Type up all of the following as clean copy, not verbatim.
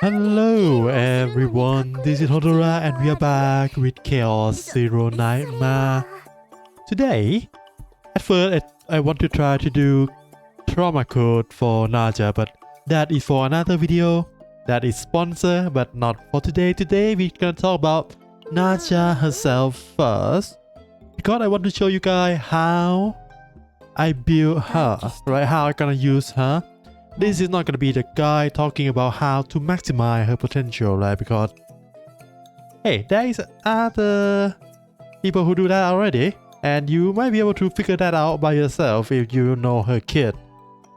Hello everyone, this is Hodora and we are back with Chaos Zero Nightmare. Today, at first I want to try to do trauma code for Narja, but that is for another video. That is sponsored, but not for today. Today we're gonna talk about Narja herself first, because I want to show you guys how I built her, right? How I'm gonna use her. This is not gonna be the guy talking about how to maximize her potential, right? Because hey, there is other people who do that already, and you might be able to figure that out by yourself if you know her kid.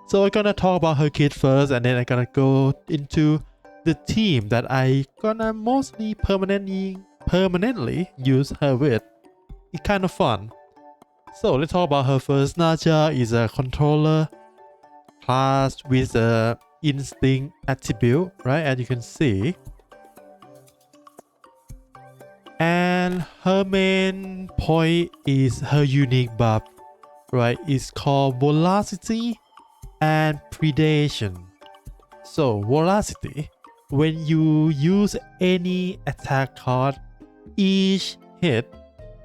So I'm gonna talk about her kid first, and then I'm gonna go into the team that I gonna mostly permanently use her with. It's kind of fun. So let's talk about her first. Narja is a controller class with a instinct attribute, right? As you can see, and her main point is her unique buff, right? It's called velocity and predation. So velocity, when you use any attack card, each hit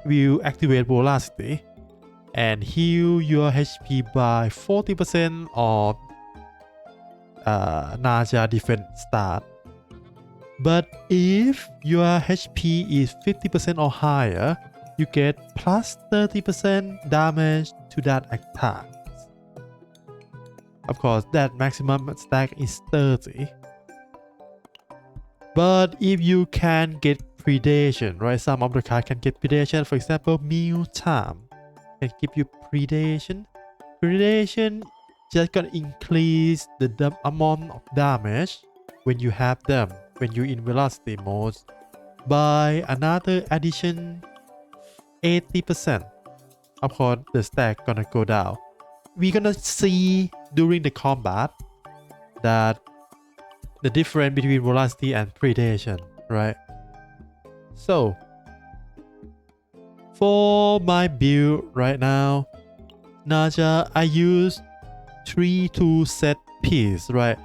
will activate velocity and heal your HP by 40% of Narja defense stat. But if your HP is 50% or higher, you get plus 30% damage to that attack. Of course, that maximum stack is 30. But if you can get predation, right? Some of the cards can get predation. For example, Mew Charm can give you predation. Predation just gonna increase the amount of damage when you have them, when you in velocity mode, by another addition 80%. Of course, the stack gonna go down. We're gonna see during the combat that the difference between velocity and predation, right? So for my build right now, Narja, I use 3 set piece, right?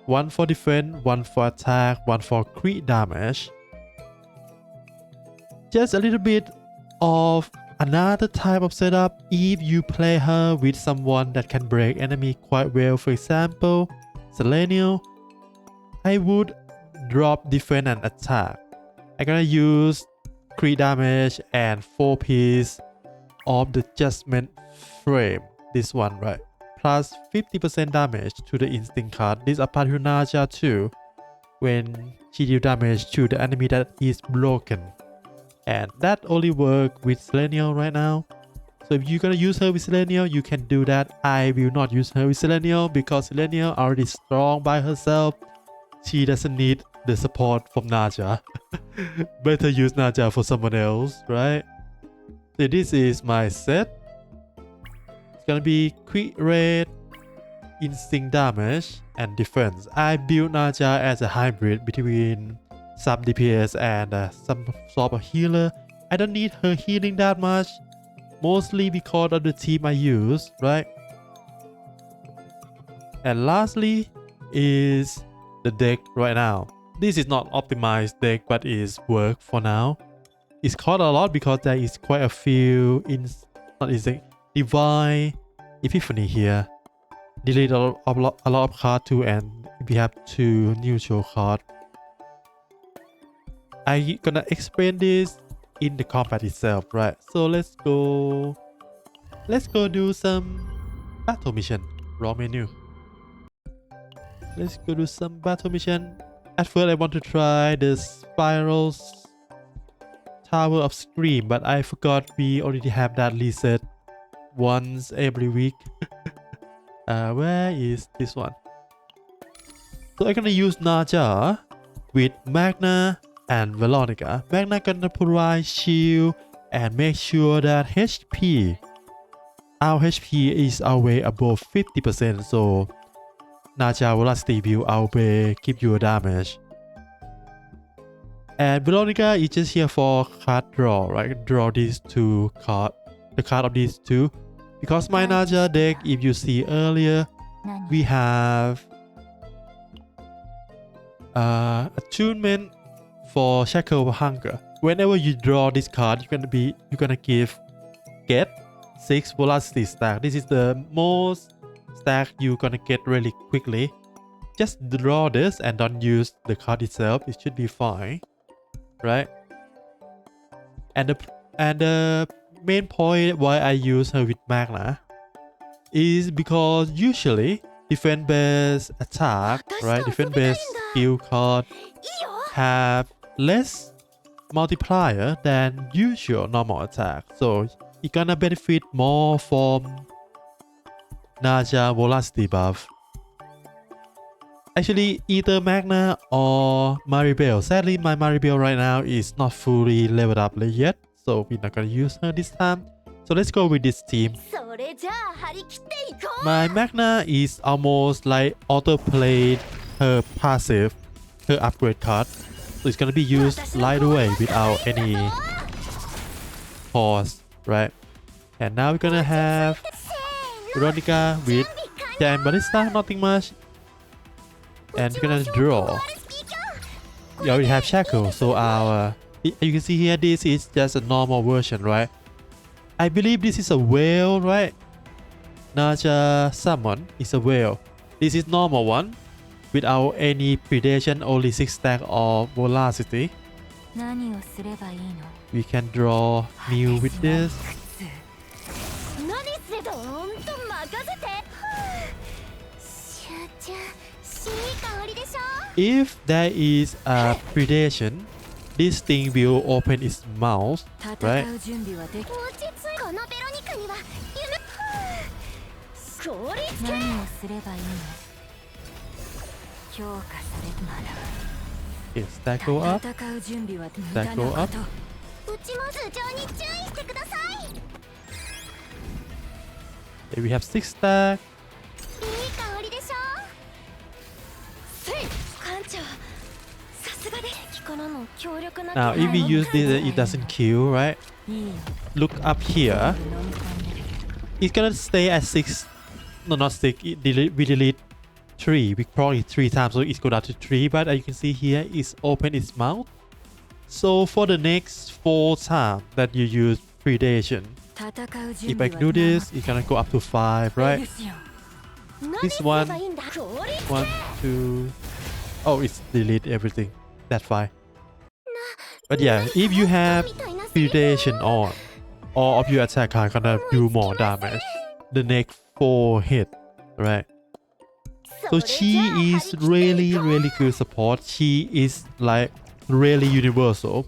One for defense, one for attack, one for crit damage. Just a little bit of another type of setup if you play her with someone that can break enemy quite well. For example, Selenium, I would drop defense and attack. I'm gonna use crit damage and 4 piece of the Judgment Frame. This one, right? Plus 50% damage to the instinct card. This applies to Narja too, when she deals damage to the enemy that is broken. And that only works with Selenium right now. So if you're gonna use her with Selenium, you can do that. I will not use her with Selenium because Selenium already strong by herself. She doesn't need the support from Narja. Better use Narja for someone else, right? So this is my set. It's gonna be quick rate, instinct damage, and defense. I built Narja as a hybrid between some DPS and some sort of healer. I don't need her healing that much, mostly because of the team I use, right? And lastly is the deck right now. This is not optimized deck, but is work for now. It's caught a lot because there is quite a few Divine Epiphany here. Delete a lot of cards too, and we have 2 neutral cards. I'm gonna explain this in the combat itself, right? So let's go do some battle mission. Raw menu. Let's go do some battle mission. At first I want to try the Spirals Tower of Scream, but I forgot we already have that reset once every week. Where is this one? So I'm gonna use Narja with Magna and Veronica. Magna gonna provide shield and make sure that our HP is always above 50%, so Narja velocity will always give you a damage. And Veronica is just here for card draw, right? Draw these 2 cards, the card of these 2. Because my Narja deck, if you see earlier, we have attunement for Shackle of Hunger. Whenever you draw this card, you're gonna get 6 velocity stack. This is the most stack you're gonna get really quickly. Just draw this and don't use the card itself. It should be fine, right? And the main point why I use her with Magna is because usually defense based attack, right? Defense based skill card have less multiplier than usual normal attack, so you're gonna benefit more from Narja velocity buff. Actually, either Magna or Maribel. Sadly, my Maribel right now is not fully leveled up yet, so we're not gonna use her this time. So let's go with this team. My Magna is almost like auto-played her passive, her upgrade card. So it's gonna be used right away without any pause, right? And now we're gonna have Veronica with Giant Ballista, nothing much. And we're gonna draw. We already have Shackle, so our you can see here this is just a normal version, right? I believe this is a whale, right? Narja summon is a whale. This is normal one without any predation, only 6 stack of velocity. We can draw new with this. If there is a predation, this thing will open its mouth, right? Okay, stack go up. Stack go up. Okay, we have 6 stack. Now, if we use this, it doesn't kill, right? Look up here. It's gonna stay at 6. No, not 6. We delete 3. We crawl it 3 times, so it's go down to 3. But as you can see here, it's open its mouth. So for the next 4 times that you use predation, if I do this, it's gonna go up to 5, right? This one, 1, 2. Oh, it's delete everything. That's fine. But yeah, if you have predation on, all of your attack card gonna do more damage the next 4 hit, right? So she is really good support. She is like really universal.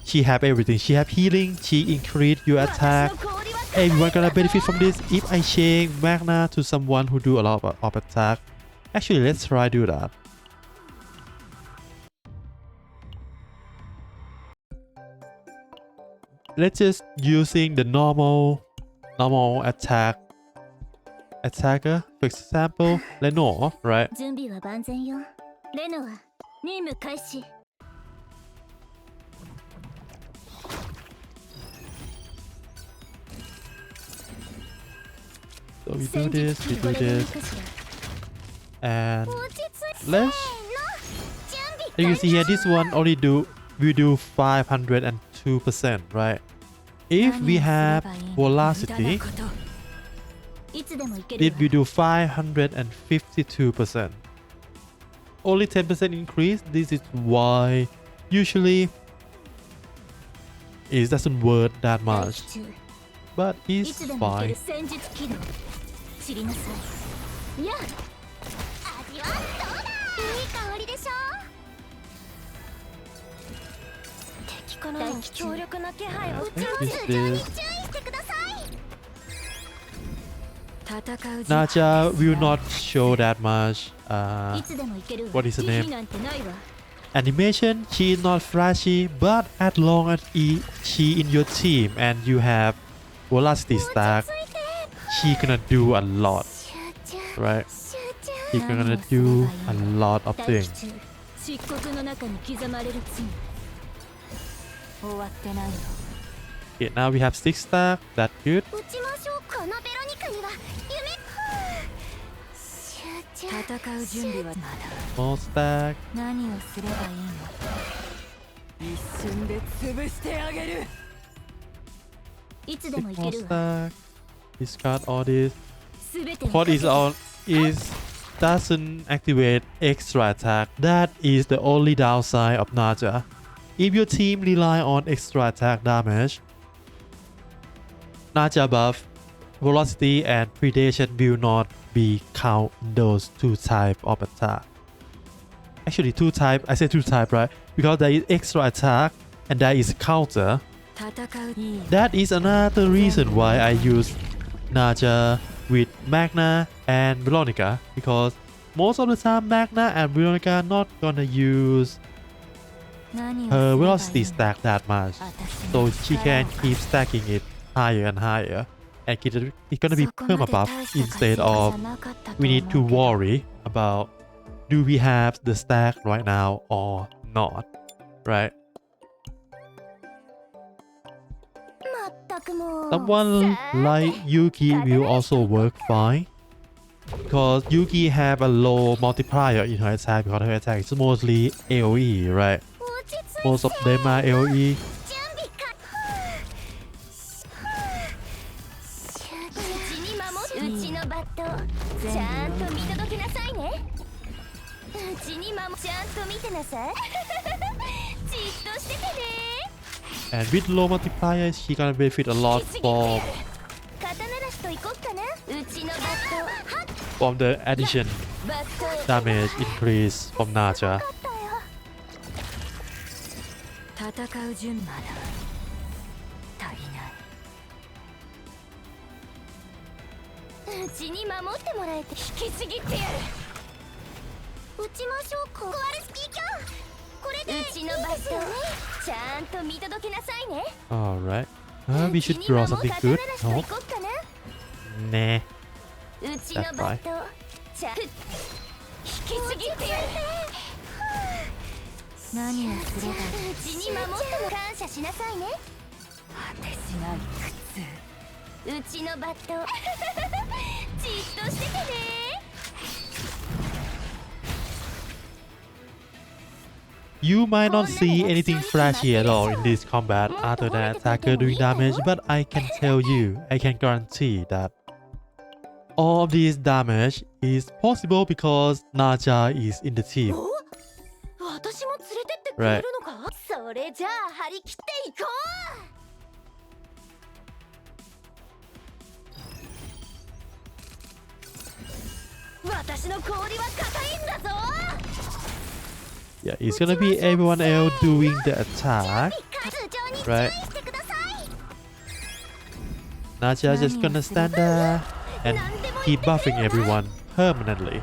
She have everything. She have healing. She increase your attack. Everyone gonna benefit from this. If I change Magna to someone who do a lot of attack, actually let's try do that. Let's just using the normal attacker, for example, Lenore, right? So we do this, and let's. You can see here, this one only we do 502%, right? If we have velocity, it will do 552%. Only 10% increase. This is why usually it doesn't work that much, but it's fine. Narja will not show that much. What is the name? Animation. She is not flashy, but as long as she in your team and you have velocity stack, she gonna do a lot, right? She gonna do a lot of things. Okay, now we have 6 stack. That's good. Small stack. 何をすればいいの一瞬で潰してあげるいつでもい Small けるわ stack. Discard all this. すべてに What is on is doesn't activate extra attack. That is the only downside of Narja. If your team rely on extra attack damage, Narja buff, velocity and predation will not be count in those two type of attack. Actually two type, I say two type, right? Because there is extra attack and there is counter. 戦ういい That is another reason why I use Narja with Magna and Veronica, because most of the time Magna and Veronica not gonna use 何を her すればいい velocity の stack that much, 私 so の she 力 can を keep stacking it higher and higher, and it's gonna be そこまで permabuff 大した instead 稼ぎ of じゃなかったと we 思う need け to ど worry about do we have the stack right now or not, right? まったくもう Someone さあ like Yuki will also work fine, because Yuki have a low multiplier in her attack because her attack is mostly AoE, right? 落ち着いて Most of them are AoE. 準備かうちに守ってうちのバットちゃんと見届けなさいねうちに守ちゃんと見てなさいじっとしててね And with low multiplier, she gonna benefit a lot 引きちぎってや from る肩慣らしといこっかなうちのバット from the addition バット damage increase from Narja. 戦う順まだ足りないうちに守ってもらえて引きちぎってやる撃ちましょうかコアルスピーキャーこれでうちのバットちゃんと見届けなさいね Alright. We should draw something good. No? う Nah. ちのバットちゃん引きちぎってやる何をすればうちに守っても感謝しなさいね果てしない苦痛うちのバットじっとしててね You might not see anything flashy at all in this combat other than attacker doing damage, but I can tell you, I can guarantee that all of this damage is possible because Narja is in the team. 私も連れてってくれるのか、それじゃあ張り切っていこう私の氷は硬いんだぞ Yeah, it's gonna be everyone else doing the attack, right? Narja just gonna stand there and keep buffing everyone permanently.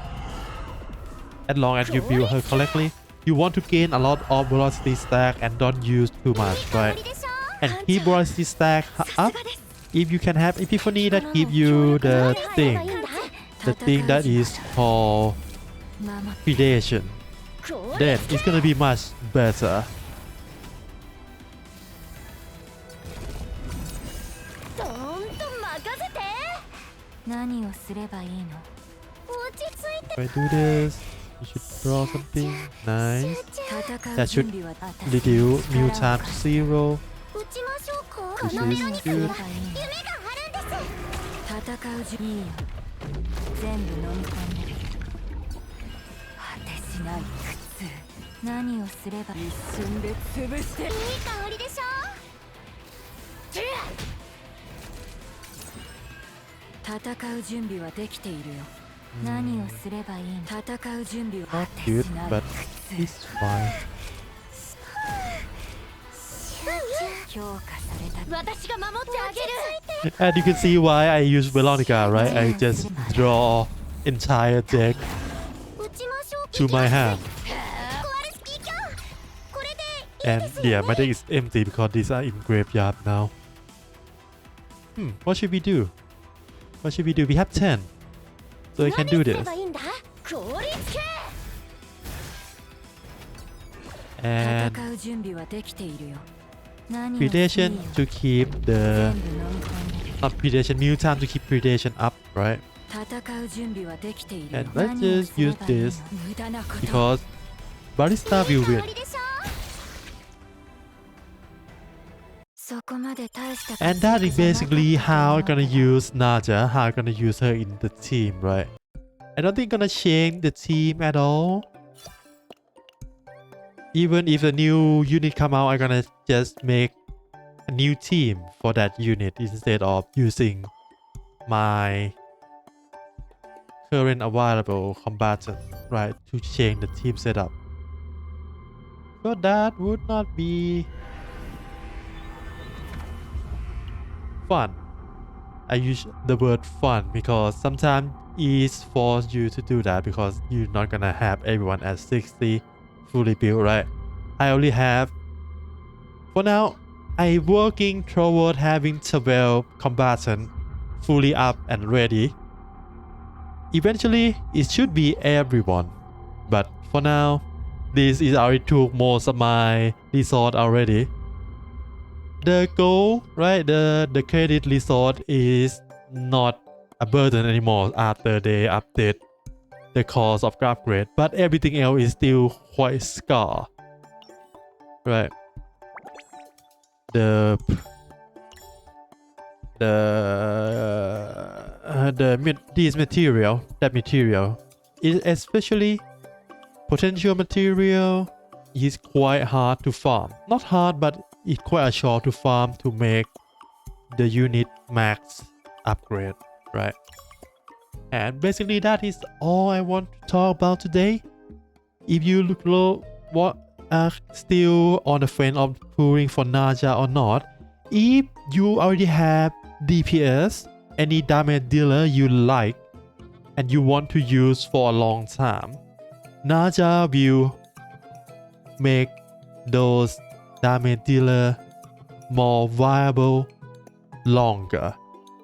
As long as you build her correctly, you want to gain a lot of velocity stack and don't use too much, right? And keep velocity stack up. If you can have epiphany that give you the thing that is called predation, then it's gonna be much better. どーんと任せて何をすればいいの落ち着いて If I do this, you should draw something nice. That should reduce meal time to 0. 打ちましょうか Which この is メロニカに good. は夢があるんです戦う順いいよ全部飲み込んでる果てしない苦痛何をすれば一瞬で潰していい香りでしょ戦う準備はできているよ何をすればいいの戦う準備は Not 果て good, しない but 苦痛 it's fine. 評価された私が守ってあげる And you can see why I use Veronica, right? I just draw entire deck 打ちましょう to my hand. コアルスピーキャーこれで And yeah, my deck is empty because these are in graveyard now. What should we do? What should we do? We have 10. So I can do this. 何すればいいんだ効率系 And 戦う準備はできているよ predation to keep the not predation, meal time to keep predation up, right? 戦う準備はできている。 And let's just use this because Barista will win. そこまで大した And that is basically how I'm gonna use Narja, how I'm gonna use her in the team, right? I don't think gonna change the team at all. Even if a new unit come out, I'm gonna just make a new team for that unit instead of using my current available combatant, right, to change the team setup. So that would not be fun. I use the word fun because sometimes it's force you to do that because you're not gonna have everyone at 60 fully built, right? I only have, for now, I'm working toward having 12 combatant fully up and ready. Eventually, it should be everyone, but for now, this is already took most of my resource already. The goal, right, the credit resource is not a burden anymore after they update the cost of upgrade, but everything else is still quite scarce, right? The this material, that material is especially potential material is quite hard to farm. Not hard, but it's quite a chore to farm to make the unit max upgrade, right? And basically that is all I want to talk about today. If you look low, what are still on the fence of pulling for Narja or not, if you already have DPS, any damage dealer you like and you want to use for a long time, Narja will make those damage dealer more viable longer,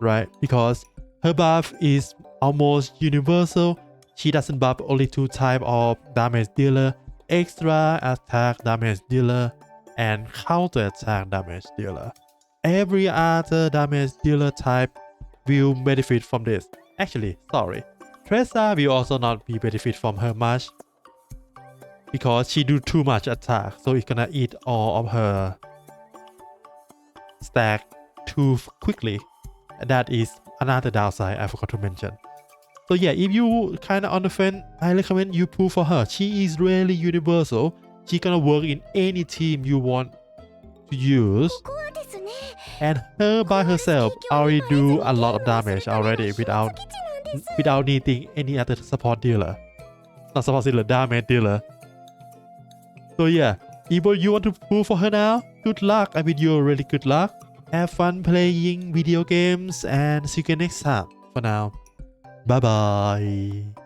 right? Because her buff is almost universal. She doesn't buff only 2 types of damage dealer: extra attack damage dealer and counter attack damage dealer. Every other damage dealer type will benefit from this. Actually, sorry, Tressa will also not be benefit from her much because she do too much attack, so it's gonna eat all of her stack too quickly. That is another downside I forgot to mention. So yeah, if you kind of on the fence, I recommend you pull for her. She is really universal. She gonna work in any team you want to use. And her by herself already do a lot of damage already without needing any other support dealer. Not support dealer, damage dealer. So yeah, if you want to pull for her now, good luck. I wish you really good luck. Have fun playing video games and see you again next time. For now, bye bye.